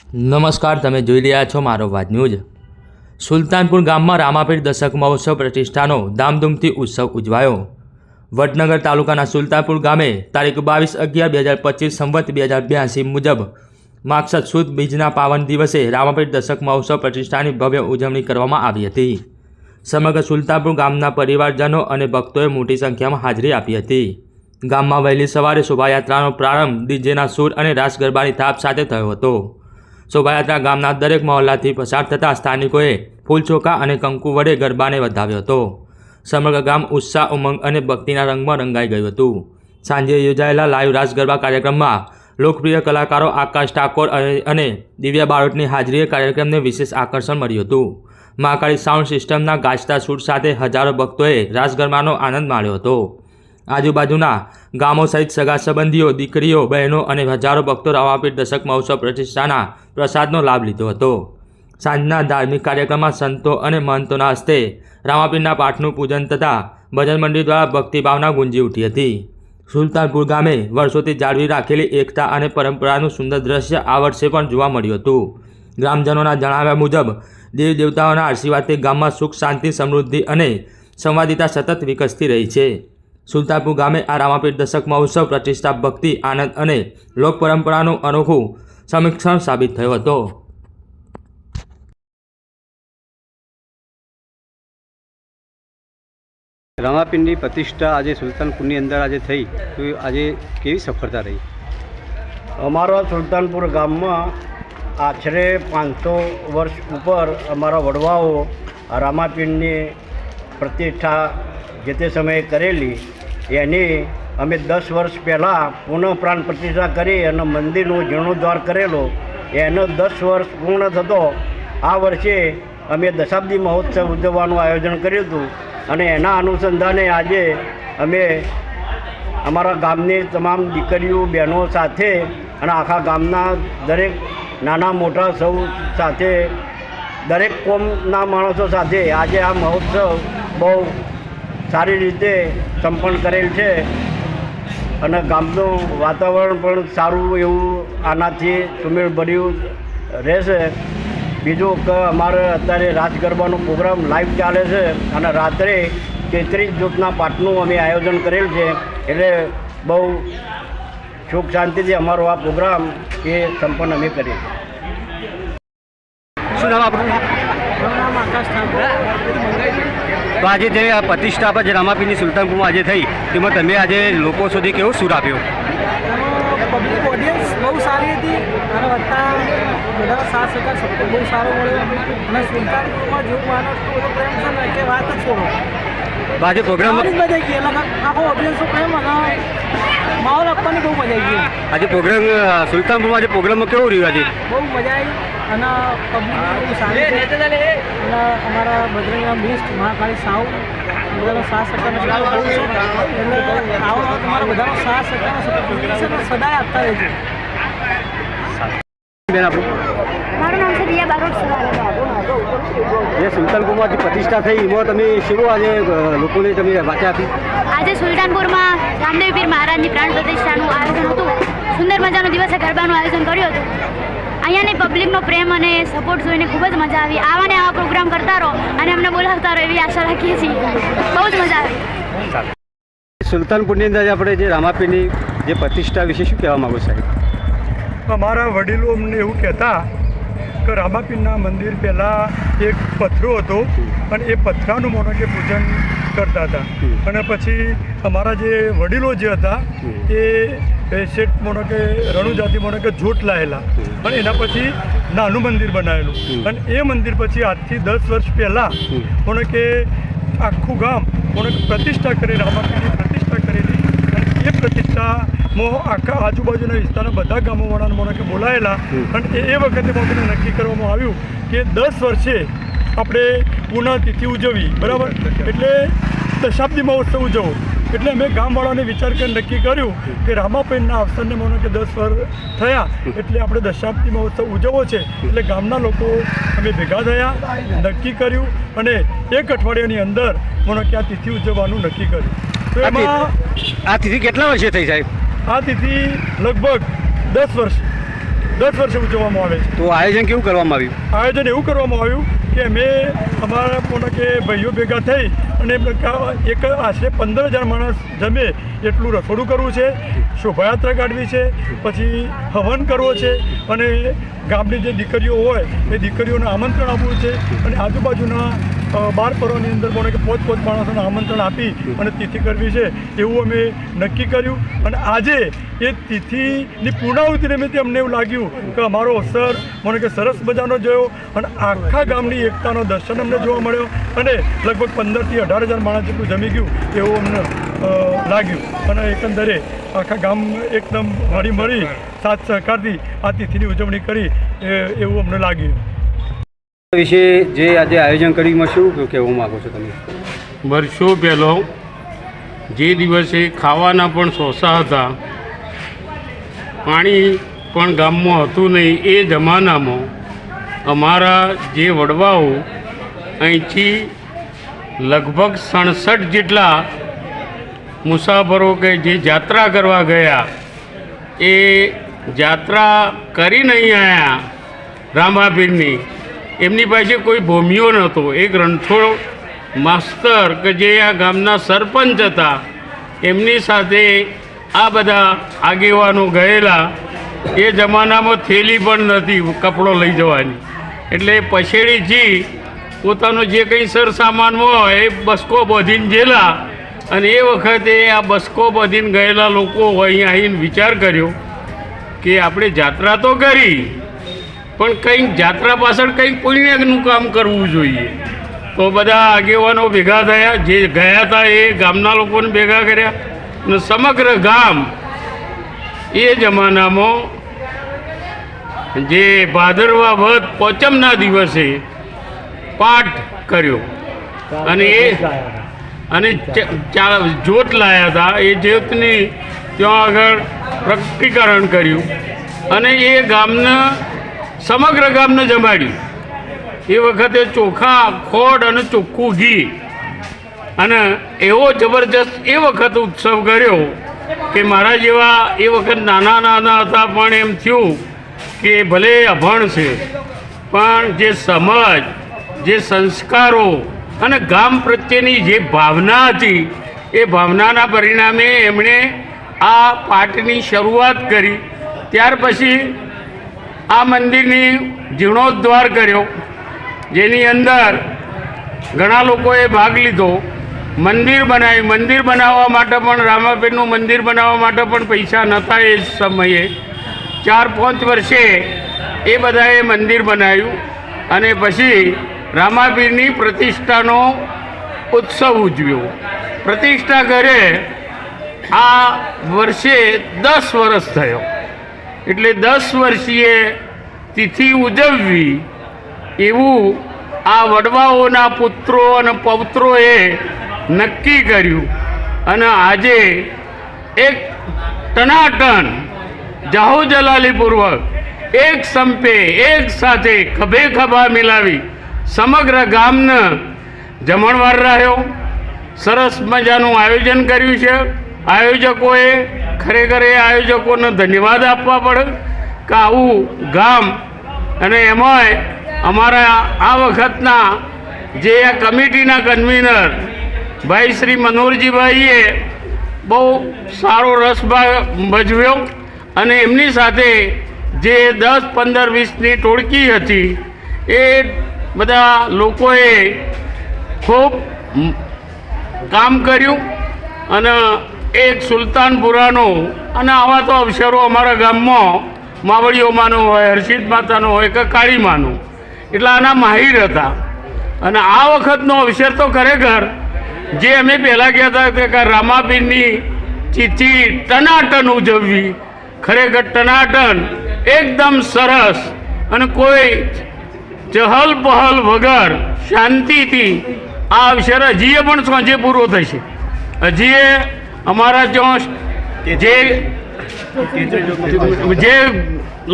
નમસ્કાર, તમે જોઈ રહ્યા છો મારો વાત ન્યૂઝ। સુલતાનપુર ગામમાં રામાપીર દશક મહોત્સવ પ્રતિષ્ઠાનો ધામધૂમથી ઉત્સવ ઉજવાયો। વડનગર તાલુકાના સુલતાનપુર ગામે તારીખ 22/11/2025 સંવત 2082 મુજબ માગસર સુદ બીજના પાવન દિવસે રામાપીર દશક મહોત્સવ પ્રતિષ્ઠાની ભવ્ય ઉજવણી કરવામાં આવી હતી। સમગ્ર સુલતાનપુર ગામના પરિવારજનો અને ભક્તોએ મોટી સંખ્યામાં હાજરી આપી હતી। ગામમાં વહેલી સવારે શોભાયાત્રાનો પ્રારંભ ડીજેના સૂર અને રાસ ગરબાની થાપ સાથે થયો હતો। શોભાયાત્રા ગામના દરેક મહોલ્લાથી પસાર થતાં સ્થાનિકોએ ફૂલચોખા અને કંકુ વડે ગરબાને વધાવ્યો હતો। સમગ્ર ગામ ઉત્સાહ, ઉમંગ અને ભક્તિના રંગમાં રંગાઈ ગયું હતું। સાંજે યોજાયેલા લાઈવ રાસ ગરબા કાર્યક્રમમાં લોકપ્રિય કલાકારો આકાશ ઠાકોર અને દિવ્યા બારોટની હાજરીએ કાર્યક્રમને વિશેષ આકર્ષણ મળ્યું હતું। મહાકાળી સાઉન્ડ સિસ્ટમના ગાજતા સૂર સાથે હજારો ભક્તોએ રાસ ગરબાનો આનંદ માણ્યો હતો। આજુબાજુના ગામો સહિત સગા સંબંધીઓ, દીકરીઓ, બહેનો અને હજારો ભક્તો રામાપીર દશક મહોત્સવ પ્રતિષ્ઠાના પ્રસાદનો લાભ લીધો હતો। સાંજના ધાર્મિક કાર્યક્રમમાં સંતો અને મહંતોના હસ્તે રામાપીરના પાઠનું પૂજન તથા ભજન મંડળી દ્વારા ભક્તિભાવના ગુંજી ઉઠી હતી। સુલતાનપુર ગામે વર્ષોથી જાળવી રાખેલી એકતા અને પરંપરાનું સુંદર દ્રશ્ય આ વર્ષે પણ જોવા મળ્યું હતું। ગ્રામજનોના જણાવ્યા મુજબ દેવી દેવતાઓના આશીર્વાદથી ગામમાં સુખ, શાંતિ, સમૃદ્ધિ અને સંવાદિતા સતત વિકસતી રહી છે। સુલતાનપુર ગામે આ રામાપીર દશક મહોત્સવ પ્રતિષ્ઠા ભક્તિ, આનંદ અને લોક પરંપરાનું અનોખું સમીક્ષણ સાબિત થયો હતો। રામાપીરની પ્રતિષ્ઠા આજે સુલતાનપુરની અંદર આજે થઈ તો આજે કેવી સફળતા રહી? અમારા સુલતાનપુર ગામમાં આશરે 500 વર્ષ ઉપર અમારા વડવાઓ રામાપીરની પ્રતિષ્ઠા જે તે સમયે કરેલી, એની અમે 10 વર્ષ પહેલાં પુનઃ પ્રાણ પ્રતિષ્ઠા કરી અને મંદિરનો જીર્ણોદ્ધાર કરેલો। એનો 10 વર્ષ પૂર્ણ થતો આ વર્ષે અમે દશાબ્દી મહોત્સવ ઉજવવાનું આયોજન કર્યું હતું અને એના અનુસંધાને આજે અમે અમારા ગામની તમામ દીકરીઓ, બહેનો સાથે અને આખા ગામના દરેક નાના મોટા સૌ સાથે, દરેક કોમના માણસો સાથે આજે આ મહોત્સવ બહુ સારી રીતે સંપન્ન કરેલ છે અને ગામનું વાતાવરણ પણ સારું એવું આનાથી સુમેળભર્યું રહેશે। બીજું કે અમારે અત્યારે રાસ ગરબાનો પ્રોગ્રામ લાઈવ ચાલે છે અને રાત્રે 33 જૂથના પાઠનું અમે આયોજન કરેલ છે, એટલે બહુ સુખ શાંતિથી અમારો આ પ્રોગ્રામ એ સંપન્ન અમે કરીએ છીએ। શું નામ આપણું? નામ આકાશ ઠાકોર। તો આજે જે આ પ્રતિષ્ઠા પર જે રામાપીરની સુલતાનપુરમાં આજે થઈ તેમાં તમે આજે લોકો સુધી કેવો સૂર આપ્યો? પબ્લિક ઓડિયન્સ બહુ સારી હતી અને વત્તા બધાનો સાથ સહકાર સપોર્ટ બહુ સારો મળ્યો અને સુલતાનપુરમાં જેવું માનો બધો પ્રેમ છે ને કે વાત જ છોડો। તો આજે પ્રોગ્રામમાં મજા આવી ગઈ, એટલે આખો ઓડિયન્સનો પ્રેમ અને માહોલ આપવાની બહુ મજા આવી ગઈ। આજે પ્રોગ્રામ સુલતાનપુરમાં આજે પ્રોગ્રામમાં કેવું રહ્યું? આજે બહુ મજા આવી અને પબ્લિક બહુ સારી છે અને અમારા બજરંગરામ મિસ્ટ, મહાકાળી સાઉન્ડ બધાનો સાથ સહકાર બહુ છે, એટલે આવો તમારા બધાનો સાથ સહકાર સદાય આપતા રહેજો। બેન આપણું? મારું નામ છે દિયા બારોટ। જે સુલતાનપુરમાં જે પ્રતિષ્ઠા થઈ એમાં તમે શું આજે લોકોને તમે વાંચા આપી? આજે સુલતાનપુરમાં રામદેવ પીર મહારાજની પ્રાણ પ્રતિષ્ઠાનું આયોજન હતું। સુંદર મજાનો દિવસે ગરબાનું આયોજન કર્યું હતું। અહીંયાની પબ્લિકનો પ્રેમ અને સપોર્ટ જોઈને ખૂબ જ મજા આવી। આવા ને આવા પ્રોગ્રામ કરતા રહો અને અમને બોલાવતા રહો એવી આશા રાખીએ છીએ। બહુ જ મજા આવી। સુલતાનપુરની અંદર આપણે જે રામાપીરની જે પ્રતિષ્ઠા વિશે શું કહેવા માગો સાહેબ? અમારા વડીલો અમને એવું કહેતા કે રામાપીરના મંદિર પહેલાં એક પથરો હતો અને એ પથરાનું મોનો કે પૂજન કરતા હતા અને પછી અમારા જે વડીલો જે હતા એ શેઠ મોનો કે રણુજાતિ મોનો કે જોટ લાયેલા અને એના પછી નાનું મંદિર બનાવેલું અને એ મંદિર પછી આજથી 10 વર્ષ પહેલાં મોનો કે આખું ગામ મોનો કે પ્રતિષ્ઠા કરી, રામાપીરની પ્રતિષ્ઠા કરેલી અને એ પ્રતિષ્ઠામાં આખા આજુબાજુના વિસ્તારના બધા ગામોવાળાને મોનો કે બોલાયેલા અને એ વખતે મોને નક્કી કરવામાં આવ્યું કે 10 વર્ષે આપણે પુનઃતિથિ ઉજવવી, બરાબર, એટલે દશાબ્દી મહોત્સવ ઉજવવો। એટલે અમે ગામવાળાને વિચાર કરી નક્કી કર્યું કે રામાપીરના અવસરને માનો કે 10 વર્ષ થયા એટલે આપણે દશાબ્દી મહોત્સવ ઉજવવો છે। એટલે ગામના લોકો અમે ભેગા થયા, નક્કી કર્યું અને 1 અઠવાડિયાની અંદર માનો કે આ તિથિ ઉજવવાનું નક્કી કર્યું। તો એમાં આ તિથિ કેટલા વર્ષે થઈ સાહેબ? આ તિથિ લગભગ 10 વર્ષ દર વર્ષે ઉજવવામાં આવે છે. તો આયોજન કેવું કરવામાં આવ્યું? આયોજન એવું કરવામાં આવ્યું કે અમે અમારા કોના કે ભાઈઓ ભેગા થઈ અને એક આશરે 15,000 માણસ જમે એટલું રસોડું કરવું છે, શોભાયાત્રા કાઢવી છે, પછી હવન કરવો છે અને ગામની જે દીકરીઓ હોય એ દીકરીઓને આમંત્રણ આપવું છે અને આજુબાજુના 12 પરોની અંદર કોને કે પોત માણસોને આમંત્રણ આપી અને તિથિ કરવી છે એવું અમે નક્કી કર્યું. અને આજે એ તિથિની પૂર્ણાહુતિ નિમિત્તે અમને એવું લાગ્યું કે અમારો અવસર મને કે સરસ મજાનો જોયો અને આખા ગામની એકતાનો દર્શન અમને જોવા મળ્યો અને લગભગ 15,000 થી 18,000 માણસ જેટલું જમી ગયું એવું અમને લાગ્યું અને એકંદરે આખા ગામ એકદમ હળીમળી સાથ સહકારથી આ તિથિની ઉજવણી કરી એવું અમને લાગ્યું. વિશે જે આજે આયોજન કર્યું શું કહેવા માગો છો તમે? વર્ષો પહેલો જે દિવસે ખાવાના પણ સોસા હતા, પાણી પણ ગામમાં હતું નહીં, એ જમાનામાં અમારા જે વડવાઓ અહીંથી લગભગ 67 જેટલા મુસાફરો કે જે યાત્રા કરવા ગયા એ યાત્રા કરીને અહીં આવ્યા રામાપીરની. એમની પાસે કોઈ ભૂમિઓ નહોતો. એક રણછોડ માસ્તર કે જે આ ગામના સરપંચ હતા એમની સાથે આ બધા આગેવાનો ગયેલા. એ જમાનામાં થેલી પણ નથી કપડો લઈ જવાની, એટલે પછેડીથી પોતાનો જે કંઈ સરસામાન હોય એ બસકો બાંધીને ગયેલા. અને એ વખતે આ બસકો બાંધીને ગયેલા લોકો અહીંયા આવીને વિચાર કર્યો કે આપણે યાત્રા તો કરી પણ કંઈક યાત્રા પાછળ કંઈક પુણ્યનું કામ કરવું જોઈએ. તો બધા આગેવાનો ભેગા થયા, જે ગયા હતા એ ગામના લોકોને ભેગા કર્યા અને સમગ્ર ગામ એ જમાનામાં જે ભાદરવા વદ પોચમના દિવસે પાઠ કર્યો અને જોત લાયા હતા. એ જ્યોતની ત્યાં આગળ પ્રકટીકરણ કર્યું અને એ ગામના સમગ્ર ગામને જમાડ્યું. એ વખતે ચોખા ખોડ અને ચોખ્ખું ઘી અને એવો જબરજસ્ત એ વખત ઉત્સવ કર્યો કે મારા જેવા એ વખત નાના હતા પણ એમ થયું કે ભલે અભણ છે પણ જે સમજ, જે સંસ્કારો અને ગામ પ્રત્યેની જે ભાવના હતી એ ભાવનાના પરિણામે એમણે આ પાઠની શરૂઆત કરી. ત્યાર પછી આ મંદિરની જીર્ણોદ્ધાર કર્યો, જેની અંદર ઘણા લોકોએ ભાગ લીધો. મંદિર બનાવ્યું. મંદિર બનાવવા માટે પણ રામાપીરનું મંદિર બનાવવા માટે પણ પૈસા નહોતા એ સમયે. 4-5 વર્ષે એ બધાએ મંદિર બનાવ્યું અને પછી રામાપીરની પ્રતિષ્ઠાનો ઉત્સવ ઉજવ્યો. પ્રતિષ્ઠા કરે આ વર્ષે 10 વર્ષ થયો, એટલે 10 વર્ષીય તિથિ ઉજવવી એવું આ વડવાઓના પુત્રો અને પૌત્રોએ નક્કી કર્યું. અને આજે એક ટનાટન જાહોજલાલીપૂર્વક એક સંપે એક સાથે ખભે ખભા મિલાવી સમગ્ર ગામને જમણવાર રહ્યો. સરસ મજાનું આયોજન કર્યું છે. આયોજકોએ ખરેખર એ આયોજકોને ધન્યવાદ આપવા પડે કે આવું ગામ અને એમાંય અમારા આ વખતના જે આ કમિટીના કન્વીનર ભાઈ શ્રી મનોહરજીભાઈએ બહુ સારો રસ ભજવ્યો અને એમની સાથે જે 10, 15, 20ની ટોળકી હતી એ બધા લોકોએ ખૂબ કામ કર્યું અને એક સુલતાનપુરાનો અને આવા તો અવસરો અમારા ગામમાં માવડીઓમાંનો હોય, હર્ષિદ માતાનો હોય કે કાળીમાનો, એટલે આના માહિર હતા. અને આ વખતનો અવસર તો ખરેખર જે અમે પહેલાં કહેતા હતા કે રામાપીરની તિથિ ટનાટન ઉજવવી, ખરેખર ટનાટન એકદમ સરસ અને કોઈ ચહલ પહલ વગર શાંતિથી આ અવસર હજીએ પણ સાંજે પૂરો થશે. હજીએ અમારા ત્યાં જે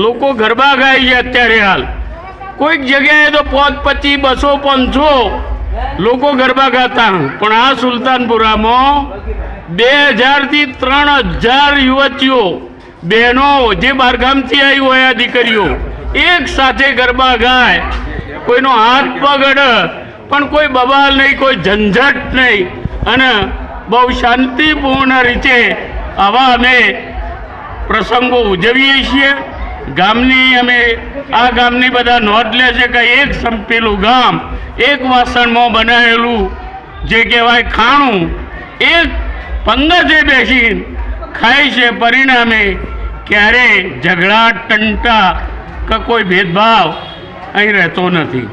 લોકો ગરબા ગાય છે અત્યારે હાલ કોઈક જગ્યાએ તો 25, 200, 500 લોકો ગરબા ગાતા, પણ આ સુલતાનપુરામાં 2000 થી 3000 યુવતીઓ બહેનો જે બહારગામથી આવી હોય આ દીકરીઓ એક સાથે ગરબા ગાય, કોઈનો હાથ પગ અડે પણ કોઈ બબાલ નહીં, કોઈ ઝંઝટ નહીં, અને બહુ શાંતિપૂર્ણ રીતે આવા અમે પ્રસંગો ઉજવીએ છીએ. ગામની અમે આ ગામની બધા નોંધ લે છે કે એક સંપેલું ગામ, એક વાસણમાં બનાવેલું જે કહેવાય ખાણું, એક પંગતે બેસીને ખાય છે. પરિણામે ક્યારે ઝઘડા ટંટા કે કોઈ ભેદભાવ અહીં રહેતો નથી.